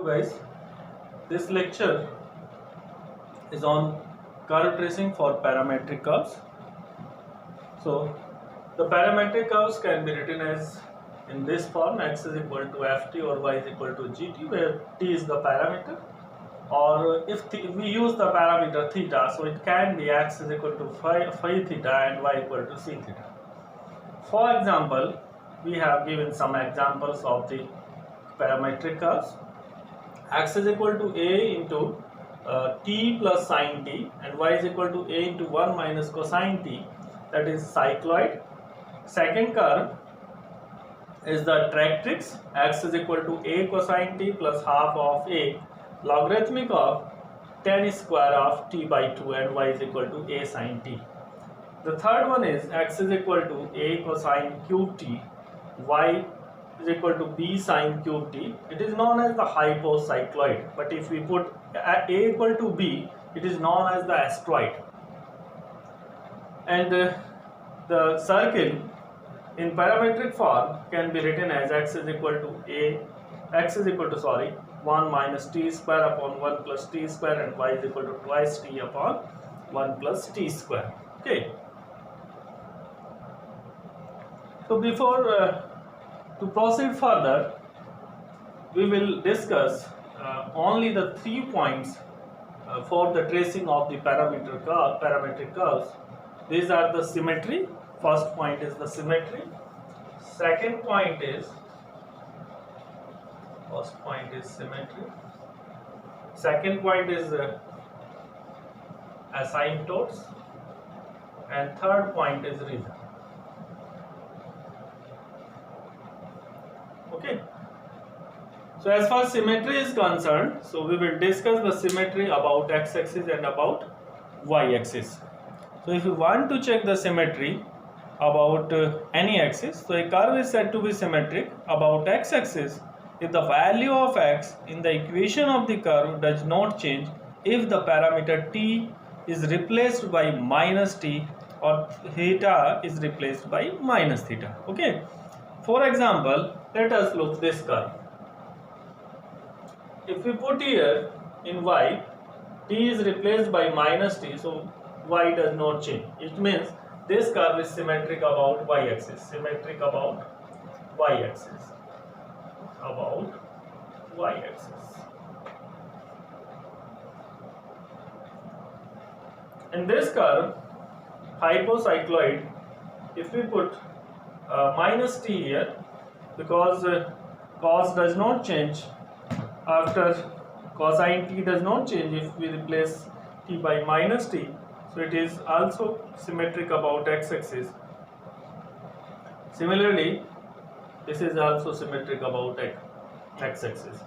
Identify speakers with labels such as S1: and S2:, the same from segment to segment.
S1: guys. This lecture is on curve tracing for parametric curves. So the parametric curves can be written as in this form: x is equal to ft or y is equal to gt, where t is the parameter, or if we use the parameter theta, so it can be x is equal to phi theta and y equal to c theta. For example, we have given some examples of the parametric curves. X is equal to a into t plus sine t, and y is equal to a into 1 minus cosine t, that is cycloid. Second curve is the tractrix. X is equal to a cosine t plus half of a logarithmic of tan square of t by 2, and y is equal to a sine t. The third one is x is equal to a cosine cube t, y is equal to b sine cube t. It is known as the hypocycloid, but if we put a equal to b, it is known as the asteroid. And the circle in parametric form can be written as x is equal to 1 minus t square upon 1 plus t square, and y is equal to twice t upon 1 plus t square. Okay. So before to proceed further, we will discuss only the 3 points for the tracing of the parametric curves. These are the symmetry. First point is the symmetry. Second point is symmetry. Second point is asymptotes, and third point is reason. Okay. So as far as symmetry is concerned, so we will discuss the symmetry about x-axis and about y-axis. So if you want to check the symmetry about any axis, so a curve is said to be symmetric about x-axis if the value of x in the equation of the curve does not change if the parameter t is replaced by minus t or theta is replaced by minus theta. Okay. For example, let us look this curve. If we put here in y, t is replaced by minus t, so y does not change. It means this curve is symmetric about y-axis. Symmetric about y-axis. About y-axis. In this curve, hypocycloid, if we put minus t here, because cos does not change after cosine t does not change if we replace t by minus t, so it is also symmetric about x-axis. Similarly, this is also symmetric about x-axis.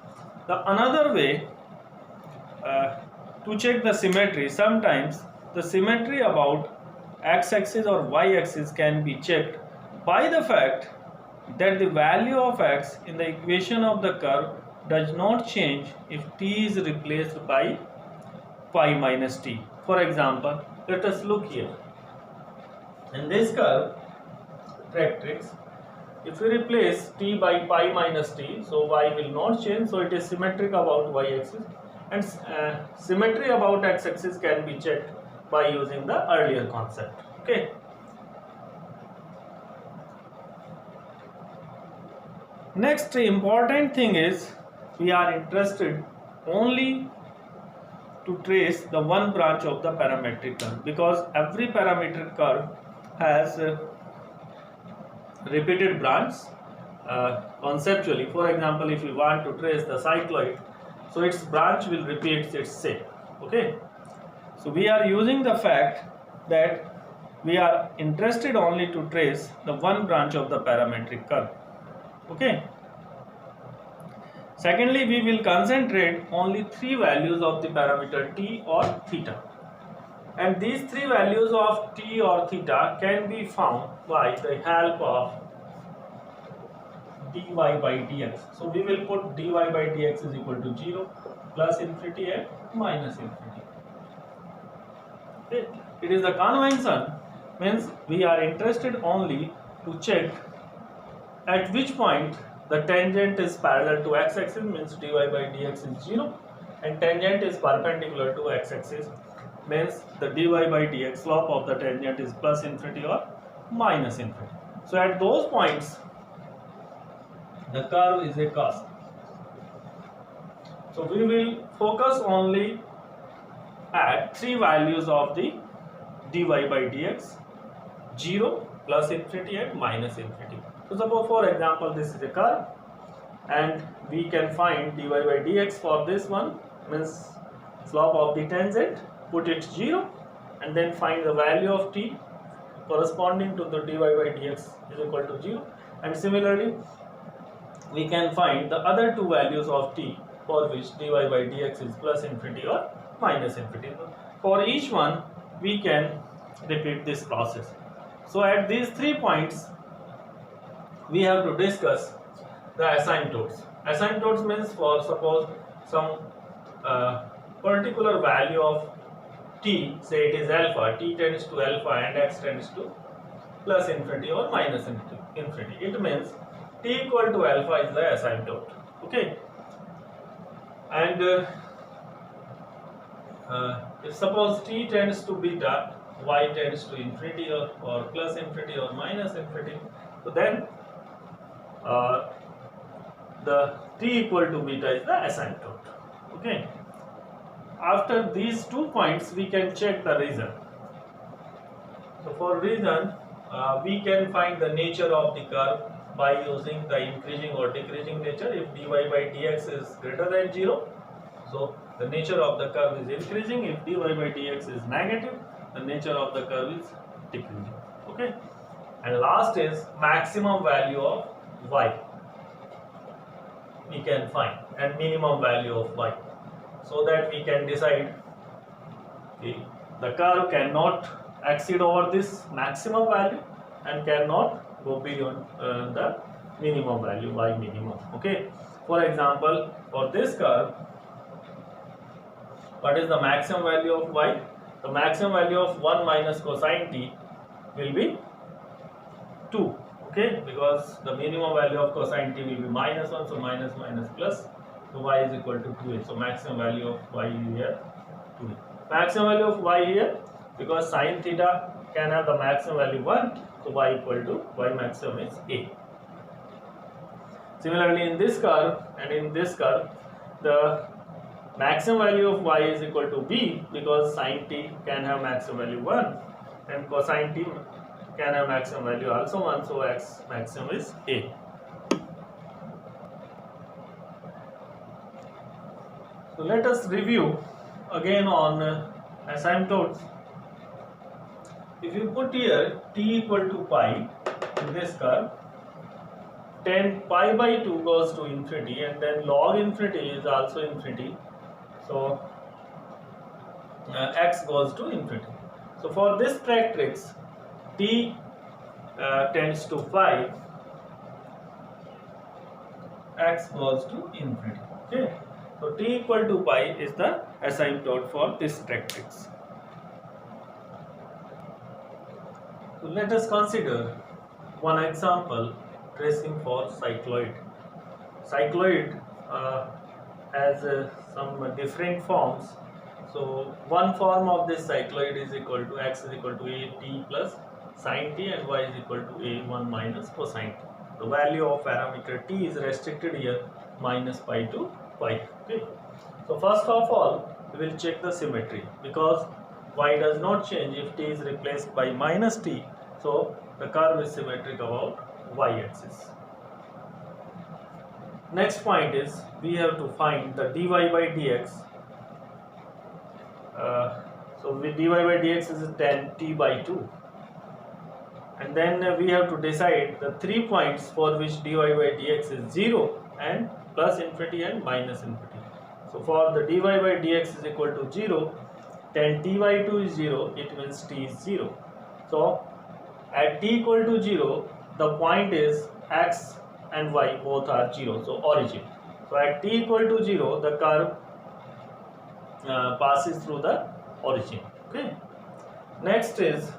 S1: The another way to check the symmetry, sometimes the symmetry about x-axis or y-axis can be checked by the fact that the value of x in the equation of the curve does not change if t is replaced by pi minus t. For example, let us look here. In this curve, tractrix, if we replace t by pi minus t, so y will not change, so it is symmetric about y-axis, and symmetry about x-axis can be checked by using the earlier concept. Okay. Next important thing is we are interested only to trace the one branch of the parametric curve, because every parametric curve has repeated branch conceptually. For example, if you want to trace the cycloid, so its branch will repeat its shape. Okay. So we are using the fact that we are interested only to trace the one branch of the parametric curve. Okay. Secondly, we will concentrate only 3 values of the parameter t or theta, and these 3 values of t or theta can be found by the help of dy by dx. So we will put dy by dx is equal to 0, plus infinity and minus infinity. It is the convention, means we are interested only to check at which point the tangent is parallel to x-axis, means dy by dx is 0, and tangent is perpendicular to x-axis, means the dy by dx slope of the tangent is plus infinity or minus infinity. So at those points the curve is a cusp. So we will focus only at three values of the dy by dx: 0, plus infinity and minus infinity. So suppose for example this is a curve and we can find dy by dx for this one, means slope of the tangent, put it 0 and then find the value of t corresponding to the dy by dx is equal to 0, and similarly we can find the other two values of t for which dy by dx is plus infinity or minus infinity. For each one we can repeat this process. So at these 3 points we have to discuss the asymptotes. Asymptotes means, for suppose some particular value of t, say it is alpha, t tends to alpha and x tends to plus infinity or minus infinity. It means t equal to alpha is the asymptote. Okay, and if suppose t tends to beta, y tends to infinity or plus infinity or minus infinity, so then the t equal to beta is the asymptote. Okay, after these 2 points we can check the region. So for region we can find the nature of the curve by using the increasing or decreasing nature. If dy by dx is greater than 0, so the nature of the curve is increasing. If dy by dx is negative, the nature of the curve is decreasing. Okay, and last is maximum value of y we can find, and minimum value of y, so that we can decide the curve cannot exceed over this maximum value and cannot go beyond the minimum value, y minimum. Okay, for example, for this curve, what is the maximum value of y? The maximum value of 1 minus cosine t will be 2. Okay, because the minimum value of cosine t will be minus 1, so minus minus plus, so y is equal to 2a. So maximum value of y here 2a. Maximum value of y here, because sine theta can have the maximum value 1, so y equal to y maximum is a. Similarly in this curve and in this curve, the maximum value of y is equal to b, because sine t can have maximum value 1 and cosine t can have maximum value also 1, so x maximum is a. So let us review again on asymptotes. If you put here t equal to pi in this curve, then pi by 2 goes to infinity, and then log infinity is also infinity, so x goes to infinity. So for this tractrix, t tends to 5, x goes to infinity. Okay, so t equal to pi is the asymptote for this tractrix. So let us consider one example tracing for cycloid. Cycloid has some different forms. So one form of this cycloid is equal to x is equal to a t plus sine t and y is equal to a 1 minus cosine t. The value of parameter t is restricted here minus pi to pi. Okay. So first of all we will check the symmetry, because y does not change if t is replaced by minus t. So the curve is symmetric about y-axis. Next point is we have to find the dy by dx. So with dy by dx is 10 t by 2, and then we have to decide the 3 points for which dy by dx is 0 and plus infinity and minus infinity. So for the dy by dx is equal to 0, then t by 2 is 0, it means t is 0. So at t equal to 0, the point is x and y both are 0, so origin. So at t equal to 0, the curve passes through the origin. Okay. Next is,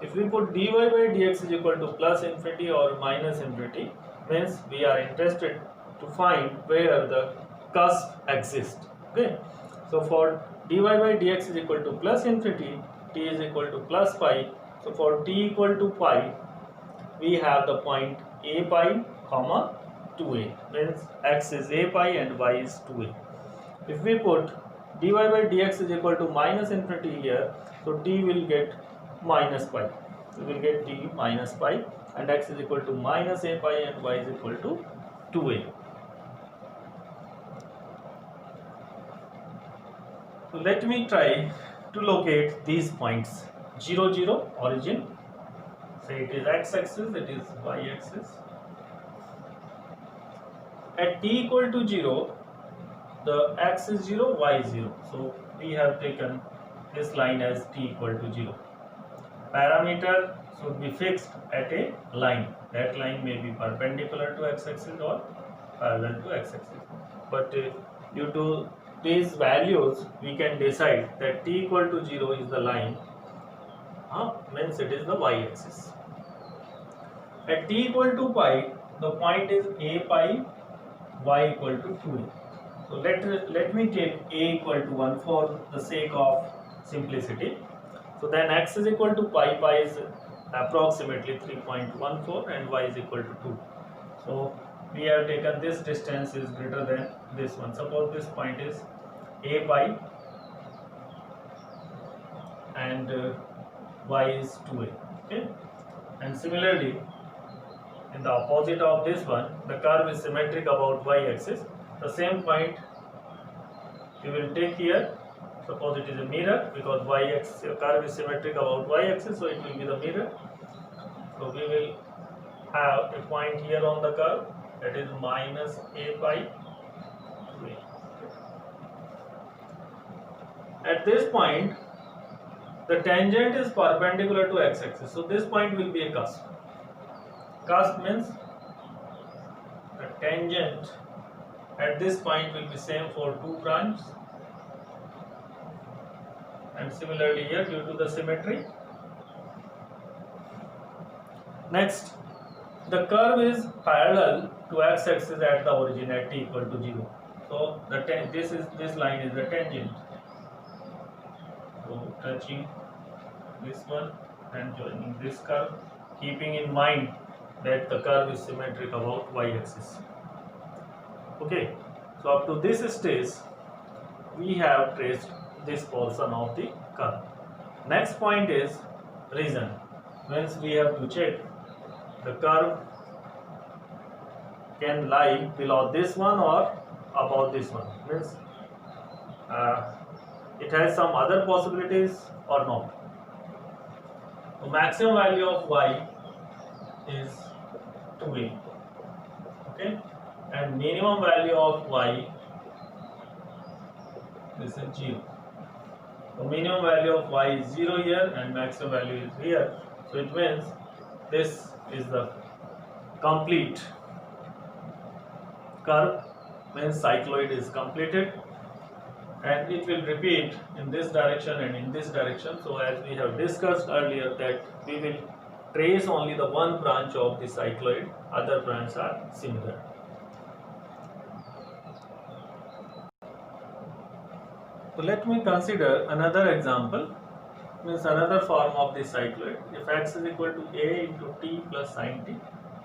S1: if we put dy by dx is equal to plus infinity or minus infinity, means we are interested to find where the cusp exists. Okay, so for dy by dx is equal to plus infinity, t is equal to plus pi. So for t equal to pi, we have the point a pi comma 2a, means x is a pi and y is 2a. If we put dy by dx is equal to minus infinity here, so t will get minus pi. We will get d minus pi, and x is equal to minus a pi and y is equal to 2a. So let me try to locate these points. 0, 0 origin, say it is x-axis, it is y-axis. At t equal to 0, the x is 0, y is 0. So we have taken this line as t equal to 0. Parameter should be fixed at a line. That line may be perpendicular to x-axis or parallel to x-axis. But due to these values, we can decide that t equal to 0 is the line, means it is the y-axis. At t equal to pi, the point is a pi, y equal to 2a. So let me take a equal to 1 for the sake of simplicity. So then x is equal to pi, pi is approximately 3.14 and y is equal to 2. So we have taken this distance is greater than this one. Suppose this point is a pi and y is 2a. Okay, and similarly in the opposite of this one, the curve is symmetric about y-axis. The same point we will take here. Suppose it is a mirror, because y-axis curve is symmetric about y-axis, so it will be the mirror. So we will have a point here on the curve, that is minus a pi 2a. At this point, the tangent is perpendicular to x-axis, so this point will be a cusp. Cusp means the tangent at this point will be same for two branches, and similarly here due to the symmetry. Next, the curve is parallel to x-axis at the origin at t equal to 0. So this line is the tangent. So touching this one and joining this curve, keeping in mind that the curve is symmetric about y-axis. Okay, so up to this stage we have traced this portion of the curve. Next point is region, means we have to check the curve can lie below this one or above this one, means it has some other possibilities or not. The maximum value of y is 2a, okay, and minimum value of y is 0. The minimum value of y is 0 here and maximum value is here, so it means this is the complete curve, means cycloid is completed, and it will repeat in this direction and in this direction. So as we have discussed earlier that we will trace only the one branch of the cycloid, other branches are similar. So let me consider another example, means another form of the cycloid. If x is equal to a into t plus sin t,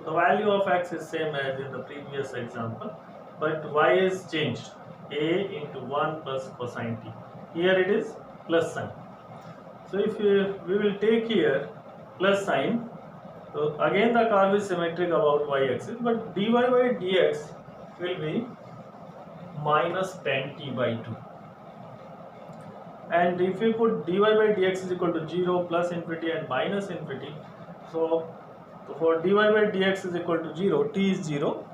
S1: the value of x is same as in the previous example, but y is changed, a into 1 plus cosine t. Here it is plus sin. So if we will take here plus sin, so again the curve is symmetric about y-axis, but dy by dx will be minus tan t by 2. And if we put dy by dx is equal to 0, plus infinity and minus infinity, so for dy by dx is equal to 0, t is 0,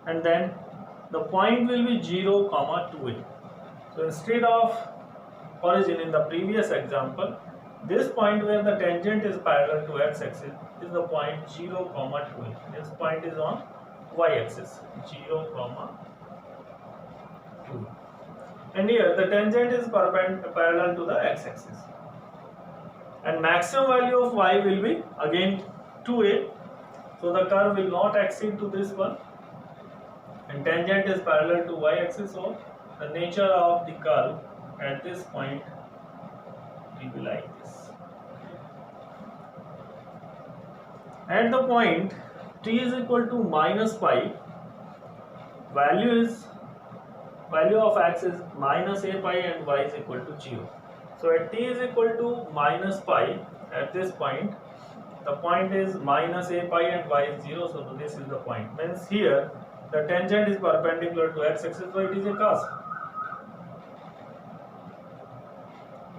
S1: and then the point will be 0, 2a. So instead of origin in the previous example, this point where the tangent is parallel to x-axis is the point 0, 2a. This point is on y-axis, 0, 2. And here the tangent is parallel to the x-axis. And maximum value of y will be again 2a, So the curve will not exceed to this one, and tangent is parallel to y-axis. So the nature of the curve at this point will be like this. At the point t is equal to minus pi, value of x is minus a pi and y is equal to 0. So at t is equal to minus pi, at this point, the point is minus a pi and y is 0, so this is the point. Means here the tangent is perpendicular to x-axis, so it is a cusp.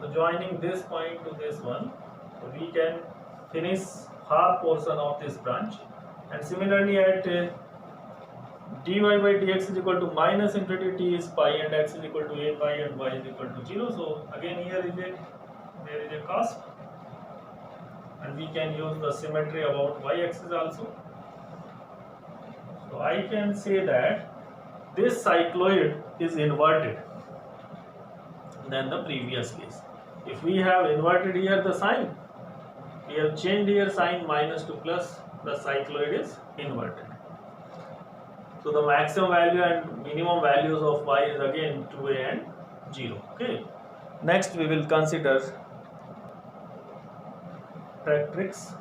S1: So joining this point to this one, so we can finish half portion of this branch. And similarly at dy by dx is equal to minus infinity, t is pi and x is equal to a pi and y is equal to 0. So again here there is a cusp, and we can use the symmetry about y-axis also. So I can say that this cycloid is inverted than the previous case. If we have inverted here the sign, we have changed here sign minus to plus, the cycloid is inverted. So the maximum value and minimum values of y is again 2a and 0. Okay. Next we will consider tractrix.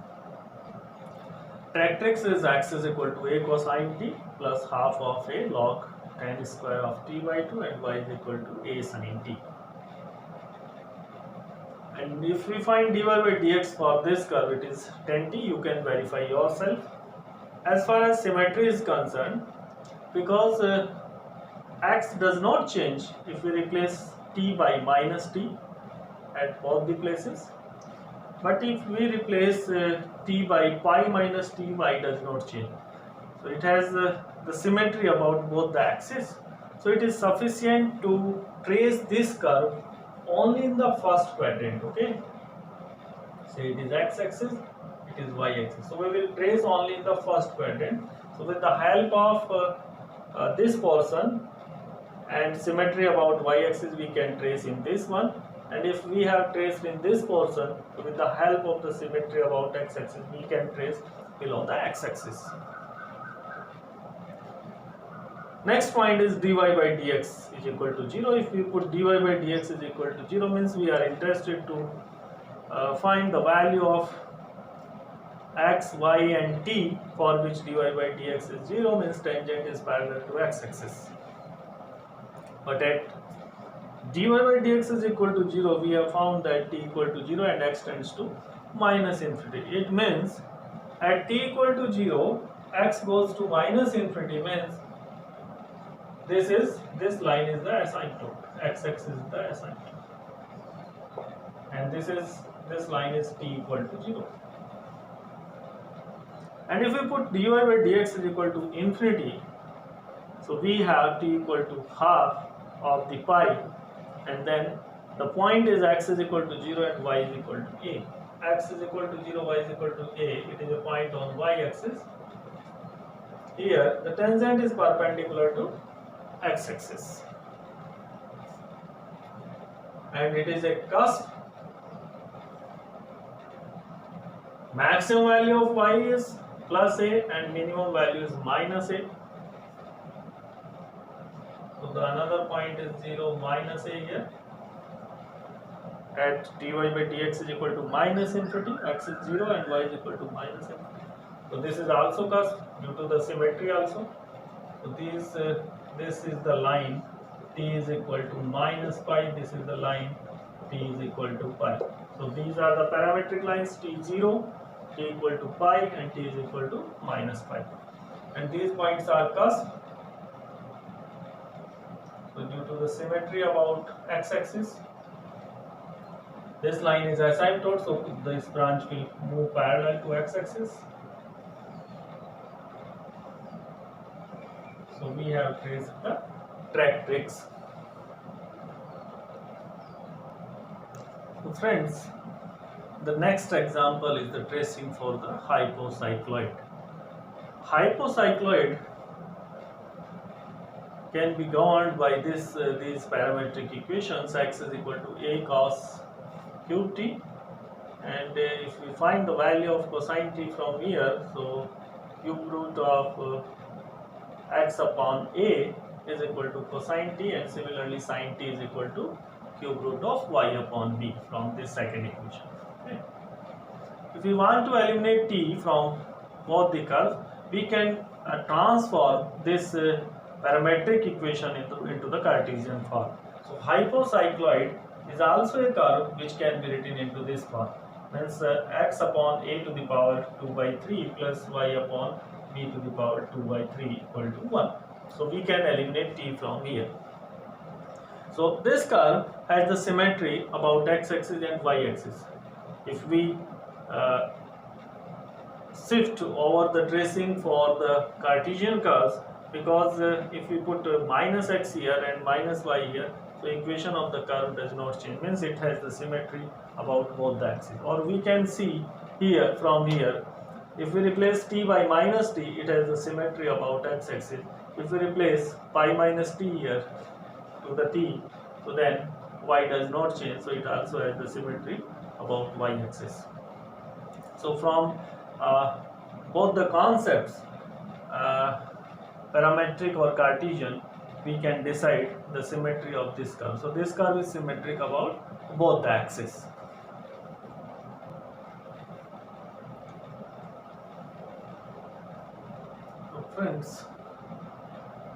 S1: Tractrix is x is equal to a cosine t plus half of a log tan square of t by 2 and y is equal to a sin t. And if we find dy by dx for this curve, it is tan t. You can verify yourself. As far as symmetry is concerned, because x does not change if we replace t by minus t at both the places, but if we replace t by pi minus t, y does not change. So it has the symmetry about both the axes. So it is sufficient to trace this curve only in the first quadrant. Okay, say it is x-axis, it is y-axis. So we will trace only in the first quadrant. So with the help of this portion and symmetry about y-axis, we can trace in this one. And if we have traced in this portion, with the help of the symmetry about x-axis, we can trace below the x-axis. Next point is dy by dx is equal to 0. If we put dy by dx is equal to 0, means we are interested to find the value of x, y and t for which dy by dx is 0, means tangent is parallel to x-axis. But at dy by dx is equal to 0, we have found that t equal to 0 and x tends to minus infinity. It means at t equal to 0, x goes to minus infinity, means this line is the asymptote, x-axis is the asymptote, and this line is t equal to 0. And if we put dy by dx is equal to infinity, so we have t equal to half of the pi, and then the point is x is equal to 0 and y is equal to a. X is equal to 0, y is equal to a. It is a point on y-axis. Here the tangent is perpendicular to x-axis, and it is a cusp. Maximum value of y is plus a and minimum value is minus a. So the another point is 0 minus a here. At dy by dx is equal to minus infinity, x is 0 and y is equal to minus infinity. So this is also cusp due to the symmetry also. So this is the line t is equal to minus pi, this is the line t is equal to pi. So these are the parametric lines t0, t equal to pi and t is equal to minus pi. And these points are cusp. So due to the symmetry about x-axis, this line is asymptote, so this branch will move parallel to x-axis. So we have traced the tractrix. So friends, the next example is the tracing for the hypocycloid. Hypocycloid can be governed by these parametric equations. X is equal to a cos cube t, and if we find the value of cosine t from here, so cube root of x upon a is equal to cosine t, and similarly sin t is equal to cube root of y upon b from this second equation. Okay. If we want to eliminate t from both the curves, we can transform this parametric equation into the Cartesian form. So hypocycloid is also a curve which can be written into this form. Means x upon a to the power 2 by 3 plus y upon b to the power 2 by 3 equal to 1. So we can eliminate t from here. So this curve has the symmetry about x-axis and y-axis. If we shift over the tracing for the Cartesian curves, because if we put minus x here and minus y here, so equation of the curve does not change, means it has the symmetry about both the axes. Or we can see here from here, if we replace t by minus t, it has the symmetry about x-axis. If we replace pi minus t here to the t, so then y does not change, so it also has the symmetry about y-axis. So from both the concepts, parametric or Cartesian, we can decide the symmetry of this curve. So this curve is symmetric about both the axes. So friends,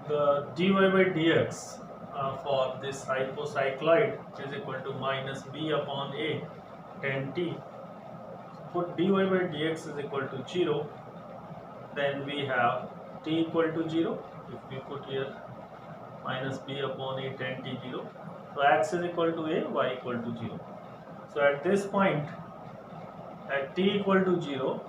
S1: the dy by dx for this hypocycloid is equal to minus b upon a tan t. Put dy by dx is equal to 0, then we have t equal to 0. If we put here minus b upon a tan t 0, so x is equal to a, y equal to 0. So at this point, at t equal to 0,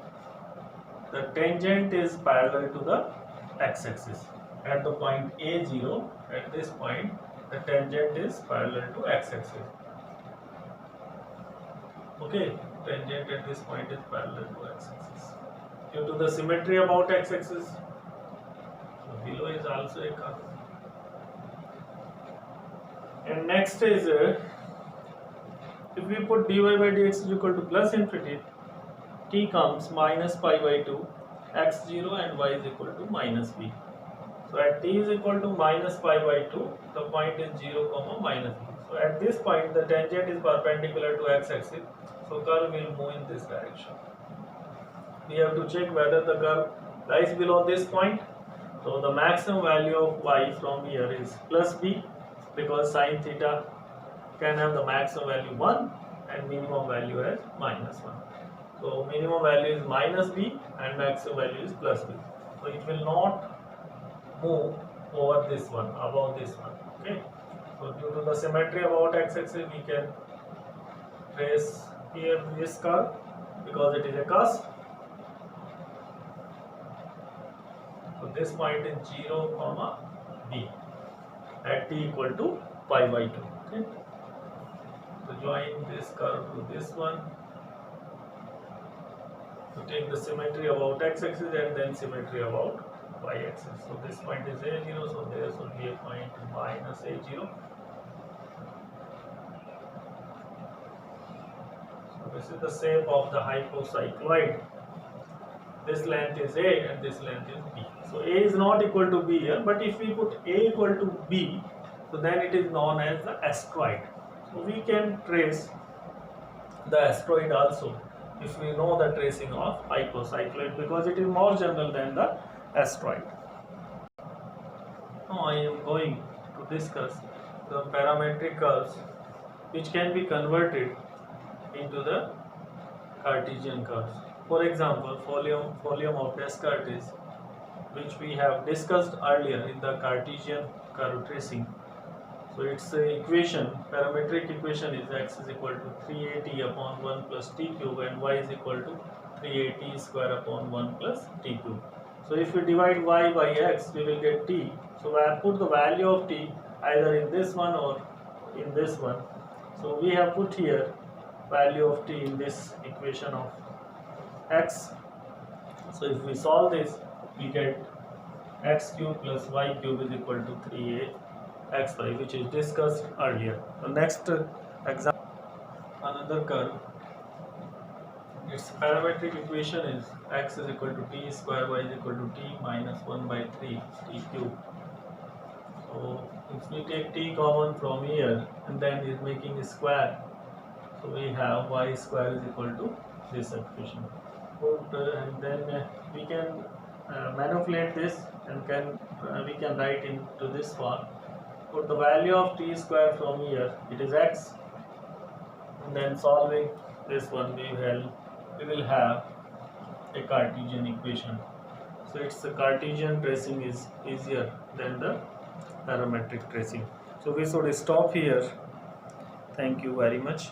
S1: the tangent is parallel to the x-axis. At the point a0, at this point, the tangent is parallel to x-axis. Okay, tangent at this point is parallel to x-axis. Due to the symmetry about x-axis, so below is also a curve. And next is, if we put dy by dx is equal to plus infinity, t comes minus pi by 2, x0 and y is equal to minus b. So at t is equal to minus pi by 2, the point is 0 comma minus b. So at this point, the tangent is perpendicular to x-axis, so curve will move in this direction. We have to check whether the curve lies below this point. So the maximum value of y from here is plus b, because sine theta can have the maximum value 1 and minimum value as minus 1. So minimum value is minus b and maximum value is plus b. So it will not move over this one, above this one. Okay. So due to the symmetry about x-axis, we can trace here this curve because it is a cusp. So this point is 0 comma b at t equal to pi by 2. Okay. So join this curve to this one to take the symmetry about x-axis and then symmetry about y-axis. So this point is a0, so there should be a point minus a0. So this is the shape of the hypocycloid. This length is a and this length is b. So a is not equal to b here, but if we put a equal to b, so then it is known as the astroid. So we can trace the astroid also if we know the tracing of hypocycloid, because it is more general than the astroid. Now I am going to discuss the parametric curves which can be converted into the Cartesian curves. For example, volume of Descartes, which we have discussed earlier in the Cartesian curve tracing. So its equation, parametric equation is x is equal to 3at upon 1 plus t cube and y is equal to 3at square upon 1 plus t cube. So if we divide y by x, we will get t. So I put the value of t either in this one or in this one. So we have put here value of t in this equation of x. So if we solve this, we get x cube plus y cube is equal to 3axy, which is discussed earlier. The next example, another curve its parametric equation is x is equal to t square, y is equal to t minus 1 by 3 t cube. So if we take t common from here and then is making a square, so we have y square is equal to this equation. And then we can manipulate this and we can write into this form. Put the value of t square from here, it is x, and then solving this one we will have a Cartesian equation. So it's the Cartesian tracing is easier than the parametric tracing. So we should stop here. Thank you very much.